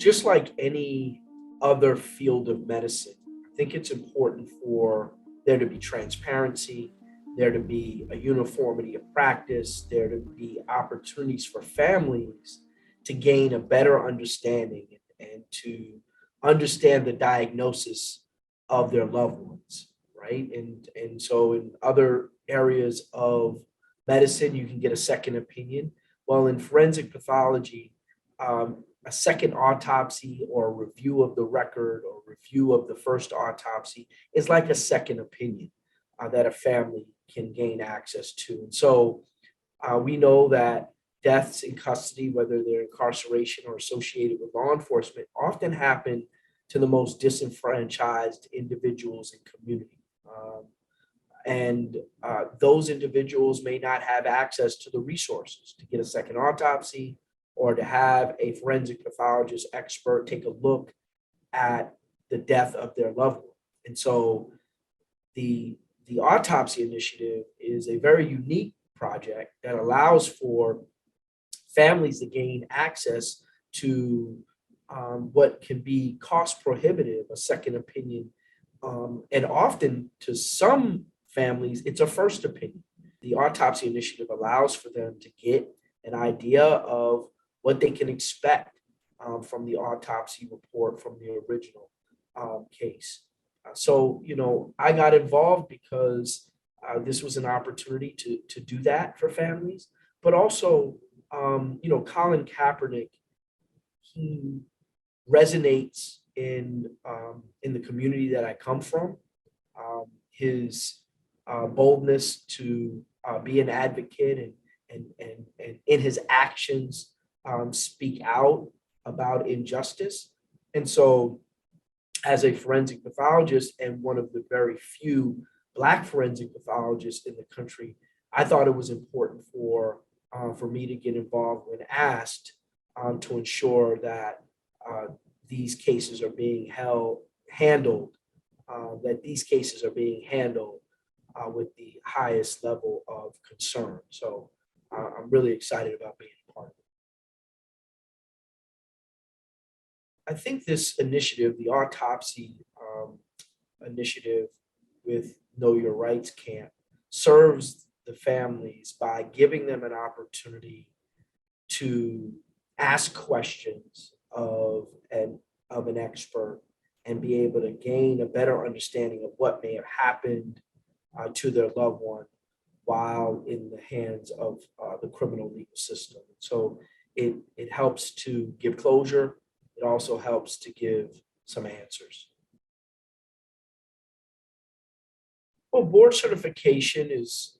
just like any other field of medicine, I think it's important for there to be transparency, there to be a uniformity of practice, there to be opportunities for families to gain a better understanding and to understand the diagnosis of their loved ones, right? And so in other areas of medicine, you can get a second opinion. Well, in forensic pathology, a second autopsy or a review of the record or review of the first autopsy is like a second opinion that a family can gain access to. And so we know that deaths in custody, whether they're incarceration or associated with law enforcement, often happen to the most disenfranchised individuals in community. And those individuals may not have access to the resources to get a second autopsy or to have a forensic pathologist expert take a look at the death of their loved one. And so the autopsy initiative is a very unique project that allows for families to gain access to what can be cost prohibitive, a second opinion. And often to some families, it's a first opinion. The autopsy initiative allows for them to get an idea of what they can expect from the autopsy report from the original case. So, I got involved because this was an opportunity to do that for families, but also, Colin Kaepernick, he resonates in the community that I come from. His boldness to be an advocate and in his actions speak out about injustice. And so as a forensic pathologist and one of the very few Black forensic pathologists in the country, I thought it was important for me to get involved when asked to ensure that these cases are being handled with the highest level of concern. So I'm really excited about being a part of it. I think this initiative, the autopsy initiative with Know Your Rights Camp, serves the families by giving them an opportunity to ask questions of an expert and be able to gain a better understanding of what may have happened to their loved one while in the hands of the criminal legal system. So it helps to give closure. It also helps to give some answers. Well, board certification is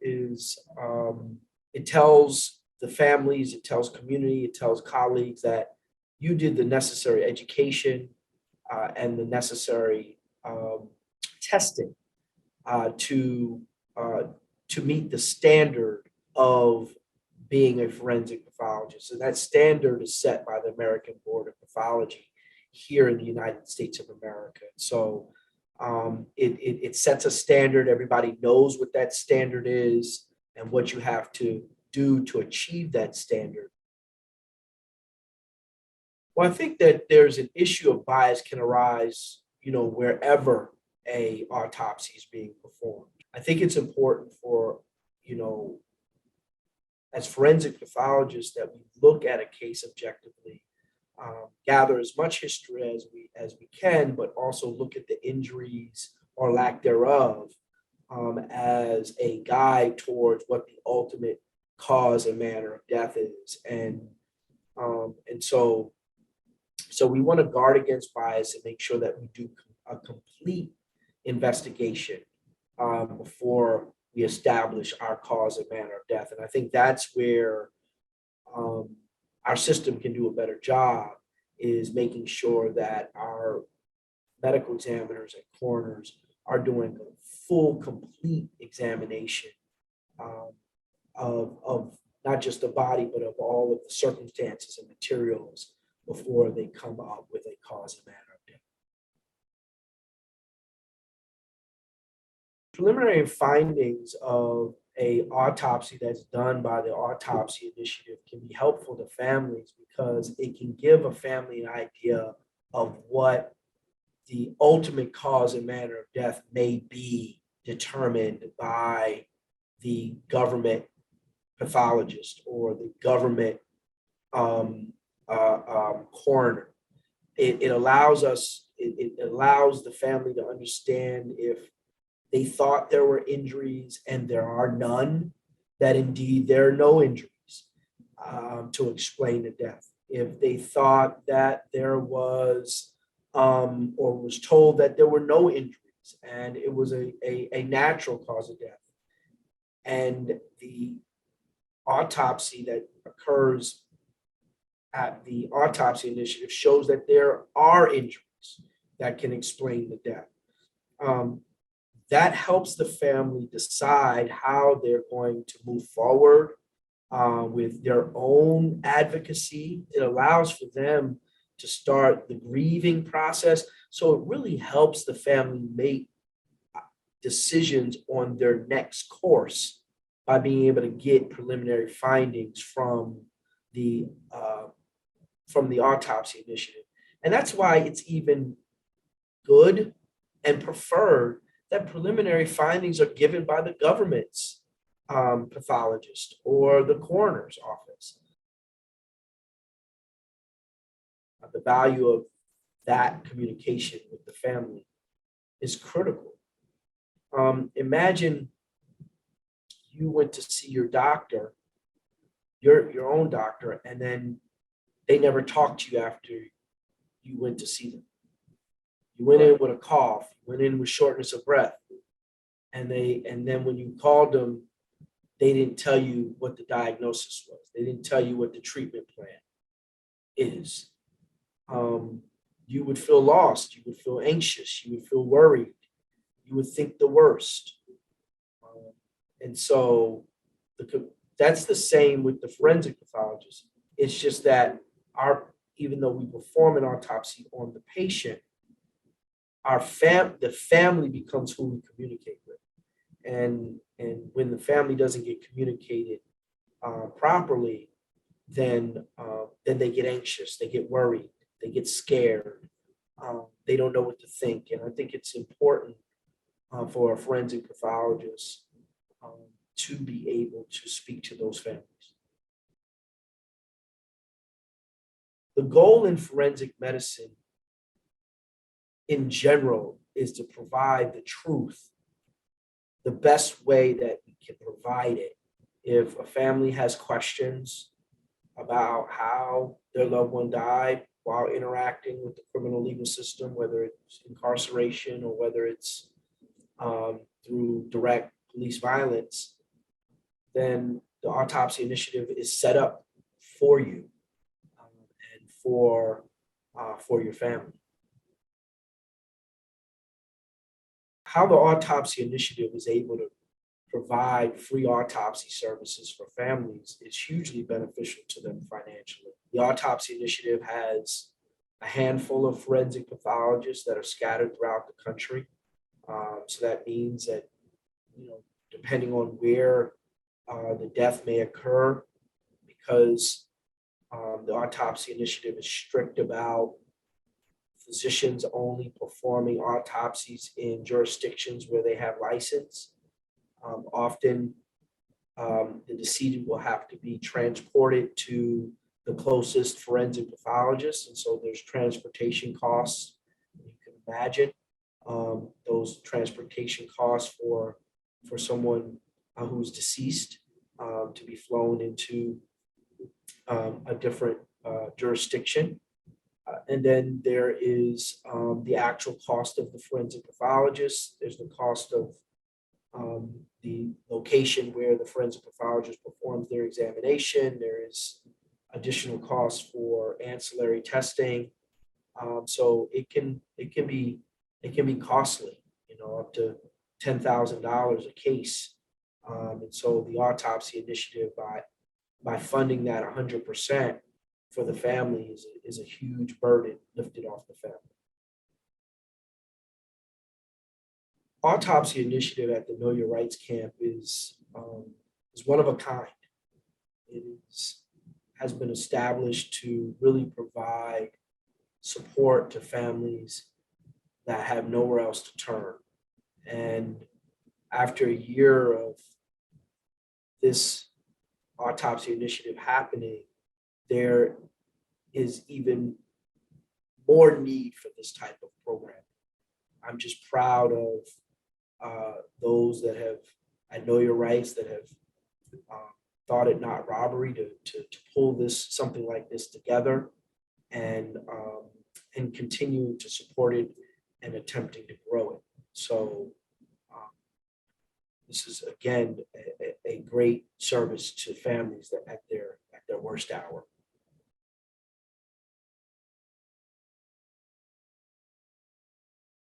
it tells the families, it tells community, it tells colleagues that you did the necessary education and the necessary testing to meet the standard of being a forensic pathologist. And that standard is set by the American Board of Pathology here in the United States of America. So it sets a standard. Everybody knows what that standard is and what you have to do to achieve that standard. Well, I think that there's an issue of bias can arise, wherever a autopsy is being performed. I think it's important for, as forensic pathologists that we look at a case objectively, gather as much history as we can, but also look at the injuries or lack thereof as a guide towards what the ultimate cause and manner of death is. And so we want to guard against bias and make sure that we do a complete investigation before we establish our cause and manner of death. And I think that's where our system can do a better job, is making sure that our medical examiners and coroners are doing a full, complete examination of not just the body, but of all of the circumstances and materials before they come up with a cause and manner of death. Preliminary findings of a autopsy that's done by the Autopsy Initiative can be helpful to families because it can give a family an idea of what the ultimate cause and manner of death may be determined by the government pathologist or the government coroner. It allows the family to understand if they thought there were injuries and there are none, that indeed there are no injuries to explain the death. If they thought that there was or was told that there were no injuries and it was a natural cause of death, and the autopsy that occurs at the Autopsy Initiative shows that there are injuries that can explain the death. That helps the family decide how they're going to move forward with their own advocacy. It allows for them to start the grieving process. So it really helps the family make decisions on their next course by being able to get preliminary findings from the Autopsy Initiative. And that's why it's even good and preferred that preliminary findings are given by the government's pathologist or the coroner's office. The value of that communication with the family is critical. Imagine you went to see your doctor, your own doctor, and then they never talked to you after you went to see them. You went in with a cough, you went in with shortness of breath, and then when you called them, they didn't tell you what the diagnosis was. They didn't tell you what the treatment plan is. You would feel lost. You would feel anxious. You would feel worried. You would think the worst. And so that's the same with the forensic pathologist. It's just that even though we perform an autopsy on the patient, the family becomes who we communicate with. And when the family doesn't get communicated properly, then they get anxious, they get worried, they get scared, they don't know what to think. And I think it's important for a forensic pathologist to be able to speak to those families. The goal in forensic medicine in general is to provide the truth the best way that we can provide it. If a family has questions about how their loved one died while interacting with the criminal legal system, whether it's incarceration or whether it's through direct police violence, then the Autopsy Initiative is set up for you and for your family. How the Autopsy Initiative is able to provide free autopsy services for families is hugely beneficial to them financially. The Autopsy Initiative has a handful of forensic pathologists that are scattered throughout the country. So that means that, depending on where the death may occur, because the Autopsy Initiative is strict about physicians only performing autopsies in jurisdictions where they have license. Often the decedent will have to be transported to the closest forensic pathologist, and so there's transportation costs. You can imagine those transportation costs for someone who's deceased to be flown into a different jurisdiction. And then there is the actual cost of the forensic pathologist. There's the cost of the location where the forensic pathologist performs their examination. There is additional costs for ancillary testing. So it can be costly, up to $10,000 a case. And so the Autopsy Initiative, by funding that 100% for the family, is a huge burden lifted off the family. Autopsy Initiative at the Know Your Rights camp is is one of a kind. It has been established to really provide support to families that have nowhere else to turn. And after a year of this autopsy initiative happening, there is even more need for this type of program. I'm just proud of those that have, I know your rights, that have thought it not robbery to pull something like this together, and continue to support it and attempting to grow it. So this is again a great service to families that at their worst hour.